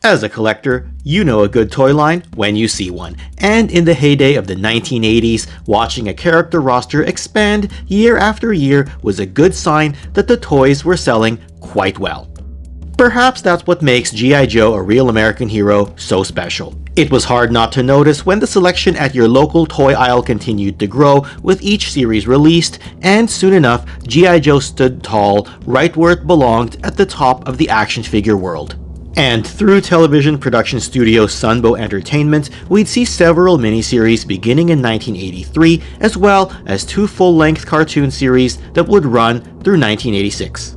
As a collector, you know a good toy line when you see one, and in the heyday of the 1980s, watching a character roster expand year after year was a good sign that the toys were selling quite well. Perhaps that's what makes G.I. Joe a real American hero so special. It was hard not to notice when the selection at your local toy aisle continued to grow with each series released, and soon enough, G.I. Joe stood tall right where it belonged at the top of the action figure world. And through television production studio Sunbow Entertainment, we'd see several miniseries beginning in 1983, as well as 2 full-length cartoon series that would run through 1986.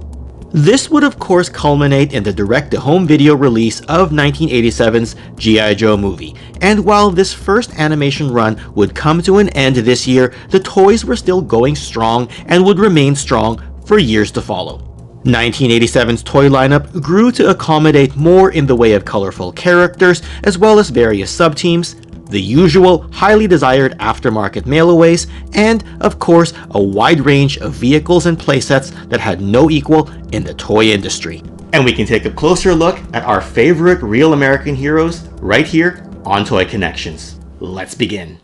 This would of course culminate in the direct-to-home video release of 1987's G.I. Joe movie, and while this first animation run would come to an end this year, the toys were still going strong and would remain strong for years to follow. 1987's toy lineup grew to accommodate more in the way of colorful characters, as well as various sub-teams, the usual highly desired aftermarket mail-aways, and of course a wide range of vehicles and playsets that had no equal in the toy industry. And we can take a closer look at our favorite real American heroes right here on Toy Connections. Let's begin.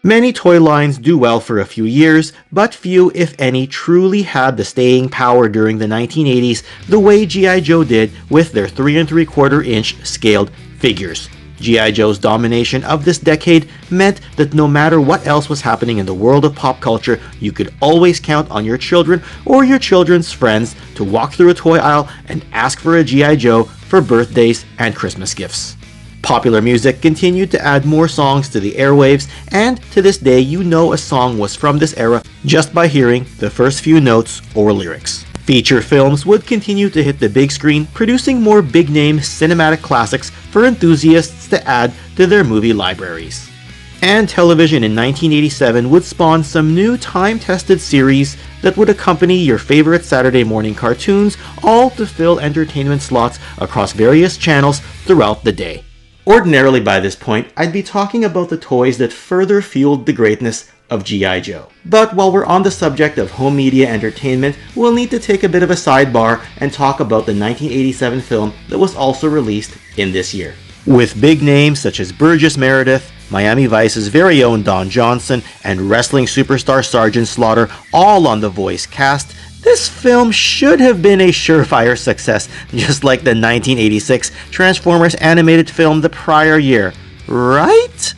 Many toy lines do well for a few years, but few, if any, truly had the staying power during the 1980s the way G.I. Joe did with their 3 3/4 inch scaled figures. G.I. Joe's domination of this decade meant that no matter what else was happening in the world of pop culture, you could always count on your children or your children's friends to walk through a toy aisle and ask for a G.I. Joe for birthdays and Christmas gifts. Popular music continued to add more songs to the airwaves, and to this day you know a song was from this era just by hearing the first few notes or lyrics. Feature films would continue to hit the big screen, producing more big-name cinematic classics for enthusiasts to add to their movie libraries. And television in 1987 would spawn some new time-tested series that would accompany your favorite Saturday morning cartoons, all to fill entertainment slots across various channels throughout the day. Ordinarily by this point, I'd be talking about the toys that further fueled the greatness of G.I. Joe. But while we're on the subject of home media entertainment, we'll need to take a bit of a sidebar and talk about the 1987 film that was also released in this year. With big names such as Burgess Meredith, Miami Vice's very own Don Johnson, and wrestling superstar Sergeant Slaughter all on the voice cast, this film should have been a surefire success, just like the 1986 Transformers animated film the prior year, right?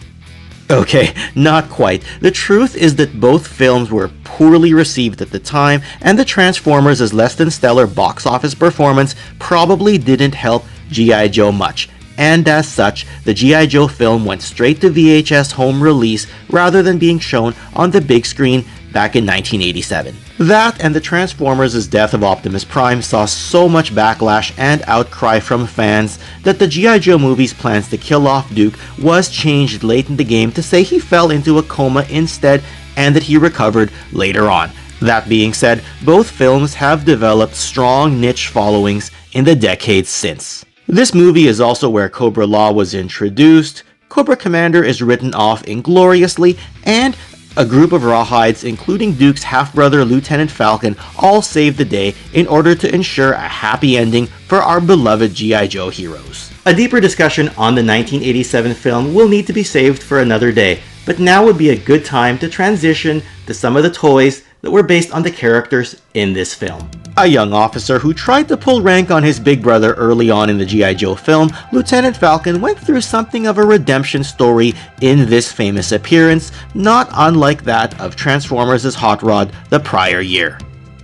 Okay, not quite. The truth is that both films were poorly received at the time, and the Transformers' less than stellar box office performance probably didn't help G.I. Joe much. And as such, the G.I. Joe film went straight to VHS home release rather than being shown on the big screen back in 1987. That and the Transformers' death of Optimus Prime saw so much backlash and outcry from fans that the G.I. Joe movie's plans to kill off Duke was changed late in the game to say he fell into a coma instead and that he recovered later on. That being said, both films have developed strong niche followings in the decades since. This movie is also where Cobra-La was introduced, Cobra Commander is written off ingloriously, and a group of rawhides, including Duke's half-brother Lieutenant Falcon, all saved the day in order to ensure a happy ending for our beloved G.I. Joe heroes. A deeper discussion on the 1987 film will need to be saved for another day, but now would be a good time to transition to some of the toys that were based on the characters in this film. A young officer who tried to pull rank on his big brother early on in the G.I. Joe film, Lieutenant Falcon went through something of a redemption story in this famous appearance, not unlike that of Transformers' Hot Rod the prior year.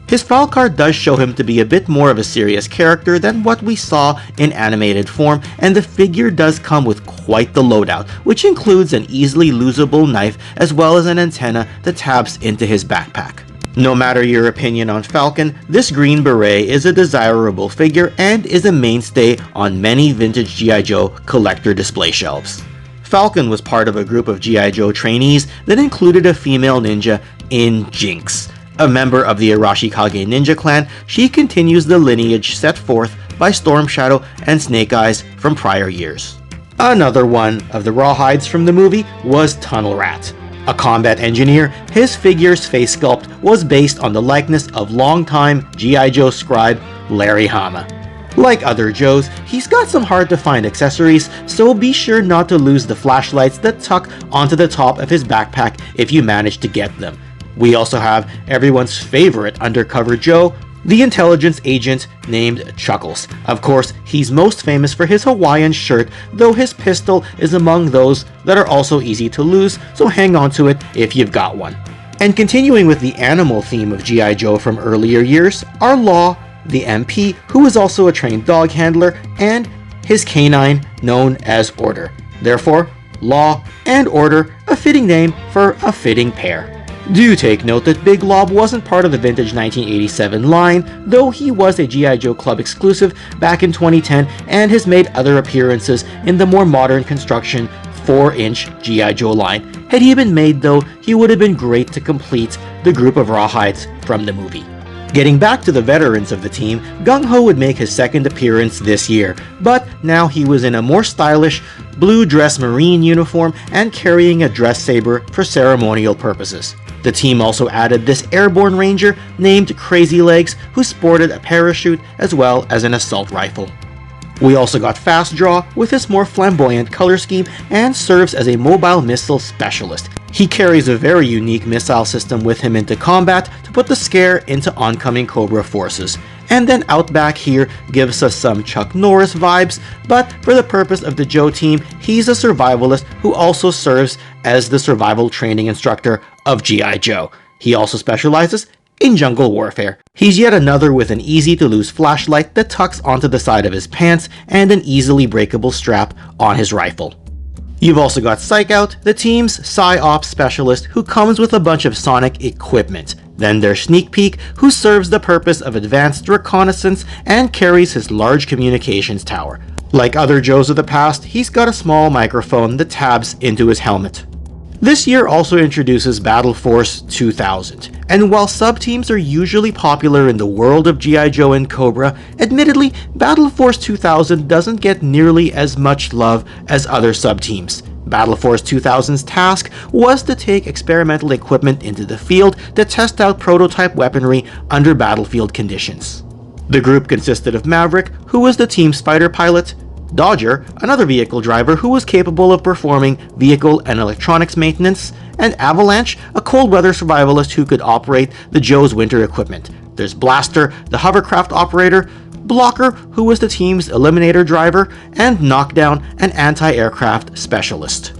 His file card does show him to be a bit more of a serious character than what we saw in animated form, and the figure does come with quite the loadout, which includes an easily losable knife as well as an antenna that tabs into his backpack. No matter your opinion on Falcon, this Green Beret is a desirable figure and is a mainstay on many vintage G.I. Joe collector display shelves. Falcon was part of a group of G.I. Joe trainees that included a female ninja in Jinx, A member of the Arashikage ninja clan, she continues the lineage set forth by Storm Shadow and Snake Eyes from prior years. Another one of the rawhides from the movie was Tunnel Rat. A combat engineer, his figure's face sculpt was based on the likeness of longtime G.I. Joe scribe Larry Hama. Like other Joes, he's got some hard-to-find accessories, so be sure not to lose the flashlights that tuck onto the top of his backpack if you manage to get them. We also have everyone's favorite undercover Joe, the intelligence agent named Chuckles. Of course, he's most famous for his Hawaiian shirt, though his pistol is among those that are also easy to lose, so hang on to it if you've got one. And continuing with the animal theme of G.I. Joe from earlier years are Law, the MP, who is also a trained dog handler, and his canine known as Order. Therefore, Law and Order, a fitting name for a fitting pair. Do take note that Big Lob wasn't part of the vintage 1987 line, though he was a G.I. Joe Club exclusive back in 2010 and has made other appearances in the more modern construction 4-inch G.I. Joe line. Had he been made though, he would have been great to complete the group of rawhides from the movie. Getting back to the veterans of the team, Gung Ho would make his second appearance this year, but now he was in a more stylish blue dress marine uniform and carrying a dress saber for ceremonial purposes. The team also added this airborne ranger named Crazy Legs, who sported a parachute as well as an assault rifle. We also got Fast Draw with his more flamboyant color scheme and serves as a mobile missile specialist. He carries a very unique missile system with him into combat to put the scare into oncoming Cobra forces. And then Outback here gives us some Chuck Norris vibes, but for the purpose of the Joe team, he's a survivalist who also serves as the survival training instructor of G.I. Joe. He also specializes in jungle warfare. He's yet another with an easy-to-lose flashlight that tucks onto the side of his pants and an easily breakable strap on his rifle. You've also got Psych Out, the team's Psy-Ops specialist who comes with a bunch of sonic equipment. Then there's Sneak Peek, who serves the purpose of advanced reconnaissance and carries his large communications tower. Like other Joes of the past, he's got a small microphone that tabs into his helmet. This year also introduces Battle Force 2000, and while sub-teams are usually popular in the world of G.I. Joe and Cobra, admittedly, Battle Force 2000 doesn't get nearly as much love as other sub-teams. Battle Force 2000's task was to take experimental equipment into the field to test out prototype weaponry under battlefield conditions. The group consisted of Maverick, who was the team's fighter pilot, Dodger, another vehicle driver who was capable of performing vehicle and electronics maintenance, and Avalanche, a cold weather survivalist who could operate the Joe's winter equipment. There's Blaster, the hovercraft operator, Blocker, who was the team's eliminator driver, and Knockdown, an anti-aircraft specialist.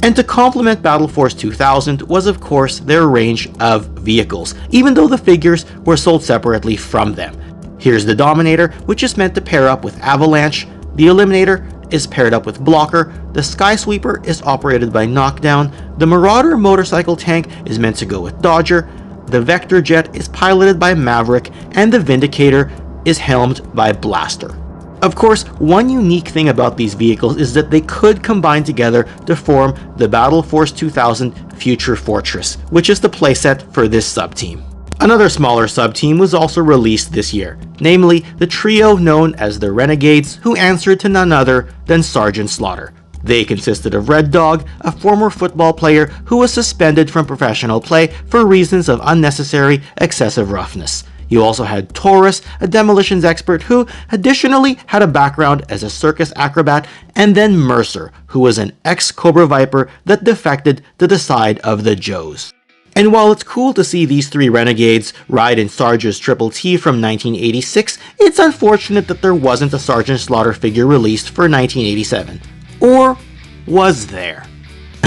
And to complement Battle Force 2000 was of course their range of vehicles, even though the figures were sold separately from them. Here's the Dominator, which is meant to pair up with Avalanche. The Eliminator is paired up with Blocker, the Skysweeper is operated by Knockdown, the Marauder motorcycle tank is meant to go with Dodger, the Vector Jet is piloted by Maverick, and the Vindicator is helmed by Blaster. Of course, one unique thing about these vehicles is that they could combine together to form the Battle Force 2000 Future Fortress, which is the playset for this sub-team. Another smaller sub-team was also released this year, namely the trio known as the Renegades, who answered to none other than Sergeant Slaughter. They consisted of Red Dog, a former football player who was suspended from professional play for reasons of unnecessary excessive roughness. You also had Taurus, a demolitions expert who additionally had a background as a circus acrobat, and then Mercer, who was an ex-Cobra Viper that defected to the side of the Joes. And while it's cool to see these three Renegades ride in Sarge's Triple T from 1986, it's unfortunate that there wasn't a Sergeant Slaughter figure released for 1987. Or was there?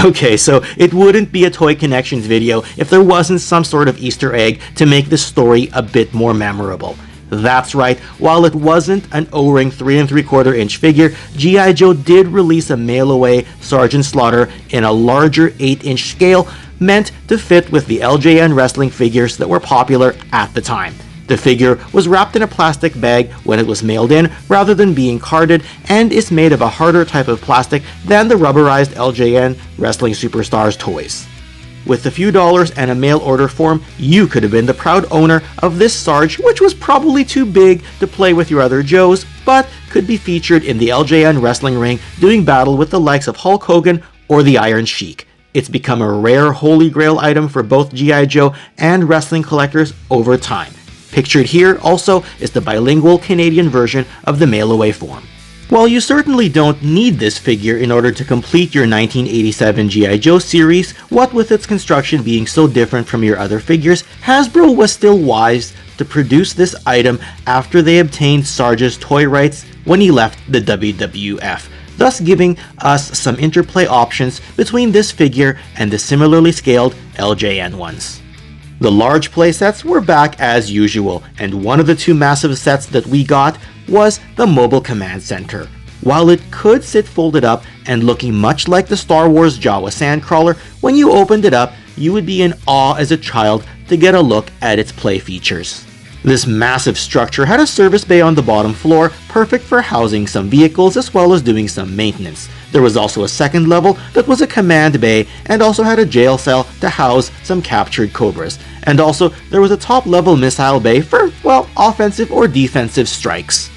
Okay, so it wouldn't be a Toy Connections video if there wasn't some sort of Easter egg to make the story a bit more memorable. That's right, while it wasn't an O-ring 3 3/4 inch figure, G.I. Joe did release a mail-away Sergeant Slaughter in a larger 8-inch scale, meant to fit with the LJN wrestling figures that were popular at the time. The figure was wrapped in a plastic bag when it was mailed in rather than being carded, and is made of a harder type of plastic than the rubberized LJN wrestling superstars toys. With a few dollars and a mail order form, you could have been the proud owner of this Sarge, which was probably too big to play with your other Joes, but could be featured in the LJN wrestling ring doing battle with the likes of Hulk Hogan or the Iron Sheik. It's become a rare holy grail item for both G.I. Joe and wrestling collectors over time. Pictured here also is the bilingual Canadian version of the mail-away form. While you certainly don't need this figure in order to complete your 1987 G.I. Joe series, what with its construction being so different from your other figures, Hasbro was still wise to produce this item after they obtained Sarge's toy rights when he left the WWF, thus giving us some interplay options between this figure and the similarly scaled LJN ones. The large playsets were back as usual, and one of the two massive sets that we got was the Mobile Command Center. While it could sit folded up and looking much like the Star Wars Jawa Sandcrawler, when you opened it up, you would be in awe as a child to get a look at its play features. This massive structure had a service bay on the bottom floor, perfect for housing some vehicles as well as doing some maintenance. There was also a second level that was a command bay and also had a jail cell to house some captured Cobras. And also, there was a top level missile bay for, well, offensive or defensive strikes.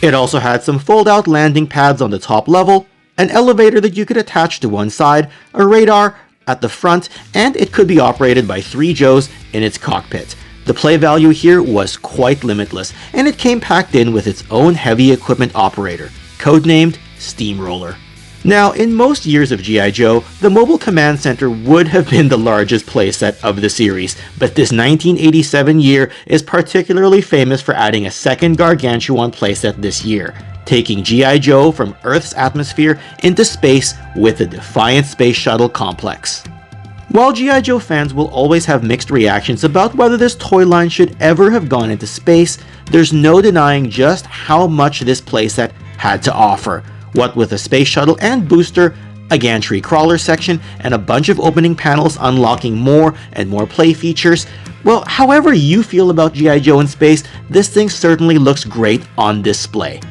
It also had some fold-out landing pads on the top level, an elevator that you could attach to one side, a radar at the front, and it could be operated by 3 Joes in its cockpit. The play value here was quite limitless, and it came packed in with its own heavy equipment operator, codenamed Steamroller. Now, in most years of G.I. Joe, the Mobile Command Center would have been the largest playset of the series, but this 1987 year is particularly famous for adding a second gargantuan playset this year, taking G.I. Joe from Earth's atmosphere into space with the Defiant Space Shuttle complex. While G.I. Joe fans will always have mixed reactions about whether this toy line should ever have gone into space, there's no denying just how much this playset had to offer. What with a space shuttle and booster, a gantry crawler section, and a bunch of opening panels unlocking more and more play features. Well, however you feel about G.I. Joe in space, this thing certainly looks great on display.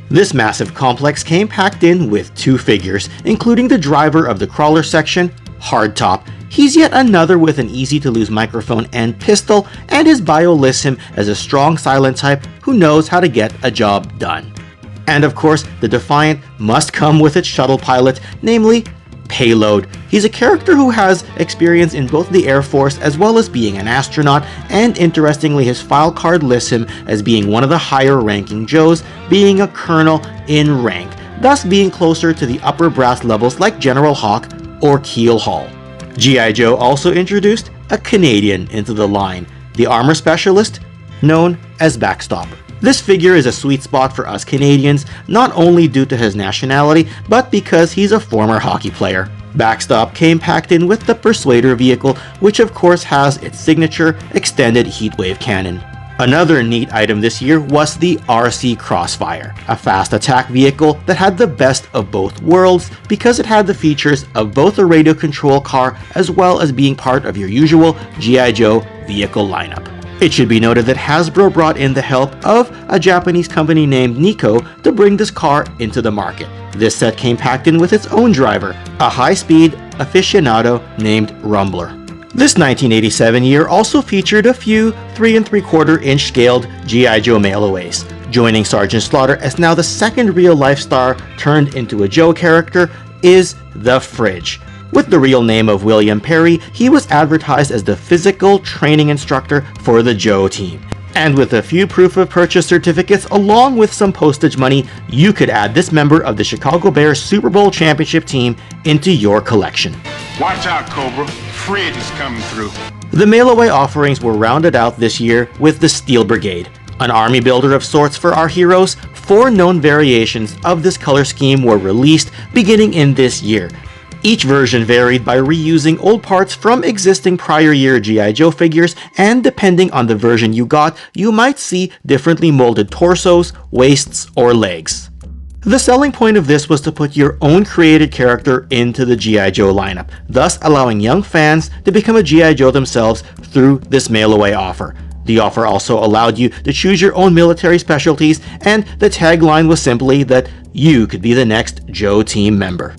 This massive complex came packed in with 2 figures, including the driver of the crawler section, Hardtop. He's yet another with an easy-to-lose microphone and pistol, and his bio lists him as a strong silent type who knows how to get a job done. And of course, the Defiant must come with its shuttle pilot, namely Payload. He's a character who has experience in both the Air Force as well as being an astronaut, and interestingly his file card lists him as being one of the higher ranking Joes, being a colonel in rank, thus being closer to the upper brass levels like General Hawk or Keel Hall. G.I. Joe also introduced a Canadian into the line, the armor specialist known as Backstop. This figure is a sweet spot for us Canadians, not only due to his nationality, but because he's a former hockey player. Backstop came packed in with the Persuader vehicle, which of course has its signature extended heatwave cannon. Another neat item this year was the RC Crossfire, a fast attack vehicle that had the best of both worlds because it had the features of both a radio control car as well as being part of your usual G.I. Joe vehicle lineup. It should be noted that Hasbro brought in the help of a Japanese company named Nikko to bring this car into the market. This set came packed in with its own driver, a high-speed aficionado named Rumbler. This 1987 year also featured a few 3 3/4 inch scaled G.I. Joe mail-aways. Joining Sergeant Slaughter as now the second real-life star turned into a Joe character is the Fridge. With the real name of William Perry, he was advertised as the physical training instructor for the Joe team. And with a few proof of purchase certificates along with some postage money, you could add this member of the Chicago Bears Super Bowl championship team into your collection. Watch out, Cobra. Fred is coming through. The mail-away offerings were rounded out this year with the Steel Brigade, an army builder of sorts for our heroes. 4 known variations of this color scheme were released beginning in this year. Each version varied by reusing old parts from existing prior year G.I. Joe figures, and depending on the version you got, you might see differently molded torsos, waists, or legs. The selling point of this was to put your own created character into the G.I. Joe lineup, thus allowing young fans to become a G.I. Joe themselves through this mail-away offer. The offer also allowed you to choose your own military specialties, and the tagline was simply that you could be the next Joe team member.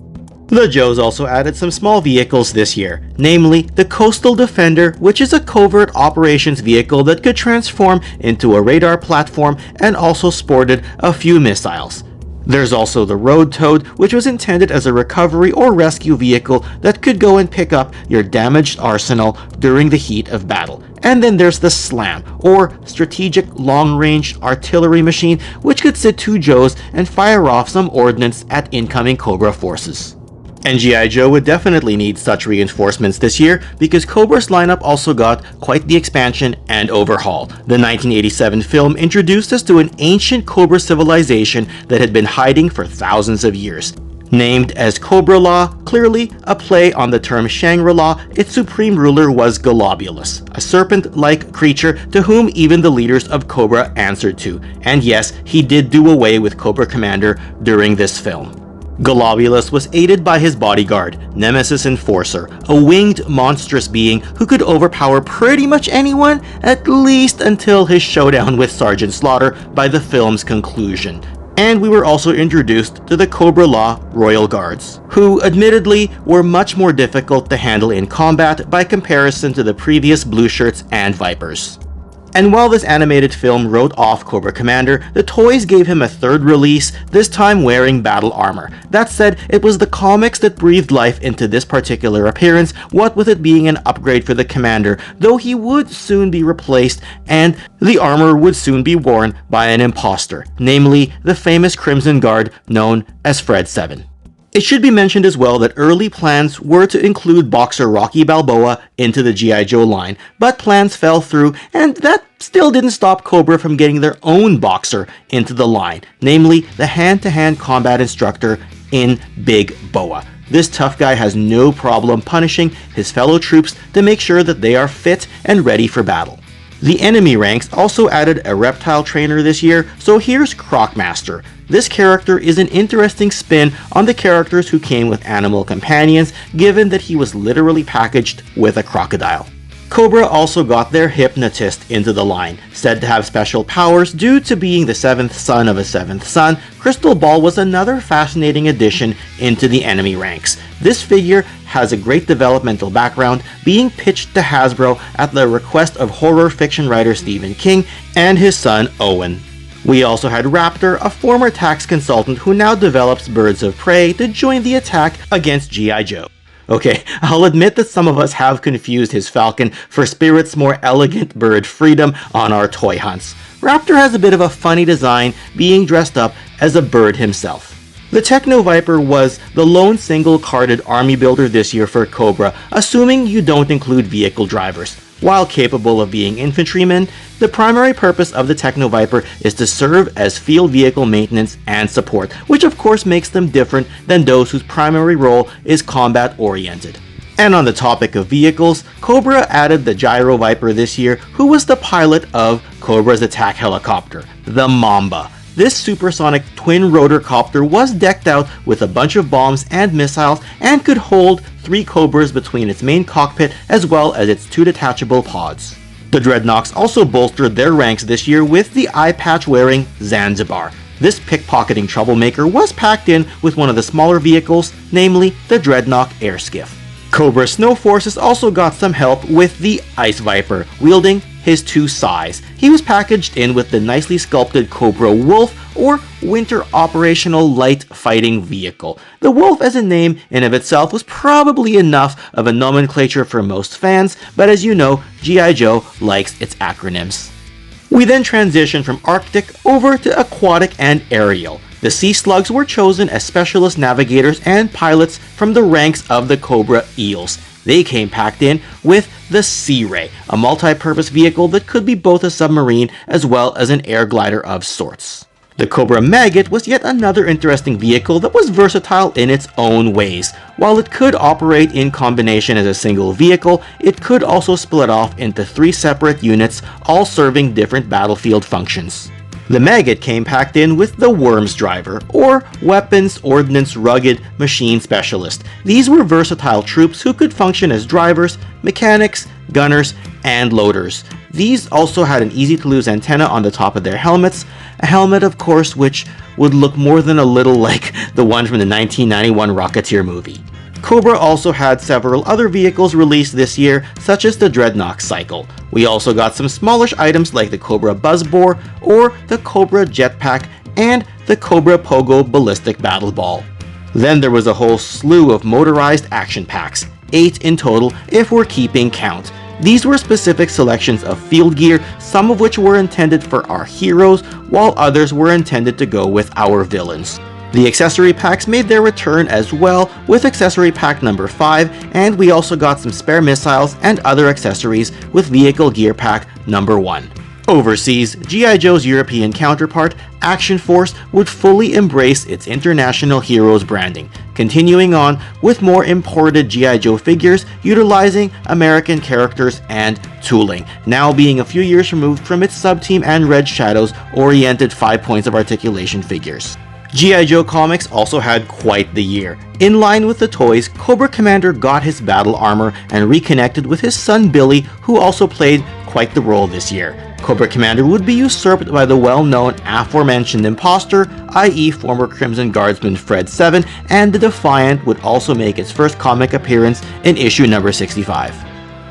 The Joes also added some small vehicles this year, namely the Coastal Defender, which is a covert operations vehicle that could transform into a radar platform and also sported a few missiles. There's also the Road Toad, which was intended as a recovery or rescue vehicle that could go and pick up your damaged arsenal during the heat of battle. And then there's the Slam, or Strategic Long-Range Artillery Machine, which could sit 2 Joes and fire off some ordnance at incoming Cobra forces. And G.I. Joe would definitely need such reinforcements this year because Cobra's lineup also got quite the expansion and overhaul. The 1987 film introduced us to an ancient Cobra civilization that had been hiding for thousands of years. Named as Cobra-La, clearly a play on the term Shangri-La, its supreme ruler was Globulus, a serpent-like creature to whom even the leaders of Cobra answered to. And yes, he did do away with Cobra Commander during this film. Globulus was aided by his bodyguard, Nemesis Enforcer, a winged monstrous being who could overpower pretty much anyone, at least until his showdown with Sergeant Slaughter by the film's conclusion. And we were also introduced to the Cobra-La Royal Guards, who admittedly were much more difficult to handle in combat by comparison to the previous Blue Shirts and Vipers. And while this animated film wrote off Cobra Commander, the toys gave him a third release, this time wearing battle armor. That said, it was the comics that breathed life into this particular appearance, what with it being an upgrade for the Commander, though he would soon be replaced and the armor would soon be worn by an imposter, namely the famous Crimson Guard known as Fred VII. It should be mentioned as well that early plans were to include boxer Rocky Balboa into the G.I. Joe line, but plans fell through, and that still didn't stop Cobra from getting their own boxer into the line, namely the hand-to-hand combat instructor in Big Boa. This tough guy has no problem punishing his fellow troops to make sure that they are fit and ready for battle. The enemy ranks also added a reptile trainer this year, so here's Crocmaster. This character is an interesting spin on the characters who came with animal companions, given that he was literally packaged with a crocodile. Cobra also got their Hypnotist into the line. Said to have special powers due to being the 7th son of a 7th son, Crystal Ball was another fascinating addition into the enemy ranks. This figure has a great developmental background, being pitched to Hasbro at the request of horror fiction writer Stephen King and his son Owen. We also had Raptor, a former tax consultant who now develops birds of prey to join the attack against G.I. Joe. Okay, I'll admit that some of us have confused his Falcon for Spirit's more elegant bird Freedom on our toy hunts. Raptor has a bit of a funny design, being dressed up as a bird himself. The Techno Viper was the lone single-carded army builder this year for Cobra, assuming you don't include vehicle drivers. While capable of being infantrymen, the primary purpose of the Techno Viper is to serve as field vehicle maintenance and support, which of course makes them different than those whose primary role is combat-oriented. And on the topic of vehicles, Cobra added the Gyro Viper this year, who was the pilot of Cobra's attack helicopter, the MAMBA. This supersonic twin-rotor copter was decked out with a bunch of bombs and missiles and could hold 3 Cobras between its main cockpit as well as its 2 detachable pods. The Dreadnoks also bolstered their ranks this year with the eye-patch-wearing Zanzibar. This pickpocketing troublemaker was packed in with one of the smaller vehicles, namely the Dreadnok Air Skiff. Cobra Snow Forces also got some help with the Ice Viper, wielding his 2 Sais. He was packaged in with the nicely sculpted Cobra Wolf, or Winter Operational Light Fighting Vehicle. The Wolf as a name in of itself was probably enough of a nomenclature for most fans, but as you know, G.I. Joe likes its acronyms. We then transitioned from Arctic over to Aquatic and Aerial. The Sea Slugs were chosen as specialist navigators and pilots from the ranks of the Cobra Eels. They came packed in with the Sea Ray, a multi-purpose vehicle that could be both a submarine as well as an air glider of sorts. The Cobra Maggot was yet another interesting vehicle that was versatile in its own ways. While it could operate in combination as a single vehicle, it could also split off into 3 separate units, all serving different battlefield functions. The Maggot came packed in with the Worms Driver, or Weapons Ordnance Rugged Machine Specialist. These were versatile troops who could function as drivers, mechanics, gunners, and loaders. These also had an easy-to-lose antenna on the top of their helmets, a helmet of course which would look more than a little like the one from the 1991 Rocketeer movie. Cobra also had several other vehicles released this year, such as the Dreadnought Cycle. We also got some smallish items like the Cobra Buzzbore, or the Cobra Jetpack, and the Cobra Pogo Ballistic Battle Ball. Then there was a whole slew of motorized action packs, 8 in total if we're keeping count. These were specific selections of field gear, some of which were intended for our heroes, while others were intended to go with our villains. The accessory packs made their return as well, with accessory pack number 5, and we also got some spare missiles and other accessories with vehicle gear pack number 1. Overseas, G.I. Joe's European counterpart, Action Force, would fully embrace its international heroes branding, continuing on with more imported G.I. Joe figures utilizing American characters and tooling, now being a few years removed from its sub-team and Red Shadow's oriented 5 points of articulation figures. G.I. Joe Comics also had quite the year. In line with the toys, Cobra Commander got his battle armor and reconnected with his son Billy, who also played quite the role this year. Cobra Commander would be usurped by the well-known aforementioned imposter, i.e. former Crimson Guardsman Fred VII, and the Defiant would also make its first comic appearance in issue number 65.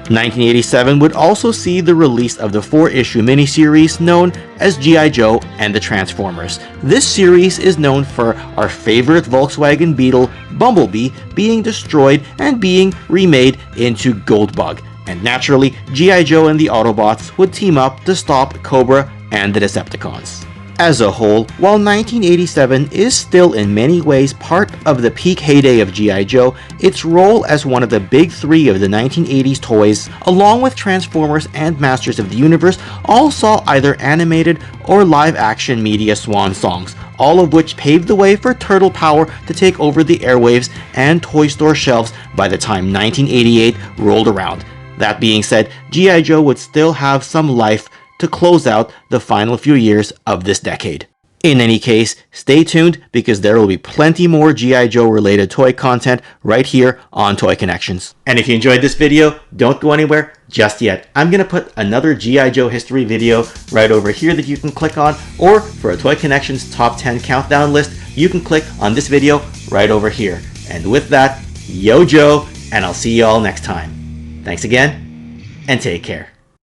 1987 would also see the release of the 4-issue miniseries known as G.I. Joe and the Transformers. This series is known for our favorite Volkswagen Beetle, Bumblebee, being destroyed and being remade into Goldbug. And naturally, G.I. Joe and the Autobots would team up to stop Cobra and the Decepticons. As a whole, while 1987 is still in many ways part of the peak heyday of G.I. Joe, its role as one of the big 3 of the 1980s toys, along with Transformers and Masters of the Universe, all saw either animated or live-action media swan songs, all of which paved the way for Turtle Power to take over the airwaves and toy store shelves by the time 1988 rolled around. That being said, G.I. Joe would still have some life to close out the final few years of this decade. In any case, stay tuned because there will be plenty more G.I. Joe related toy content right here on Toy Connections. And if you enjoyed this video, don't go anywhere just yet. I'm going to put another G.I. Joe history video right over here that you can click on, or for a Toy Connections top 10 countdown list, you can click on this video right over here. And with that, yo Joe, and I'll see you all next time. Thanks again, and take care.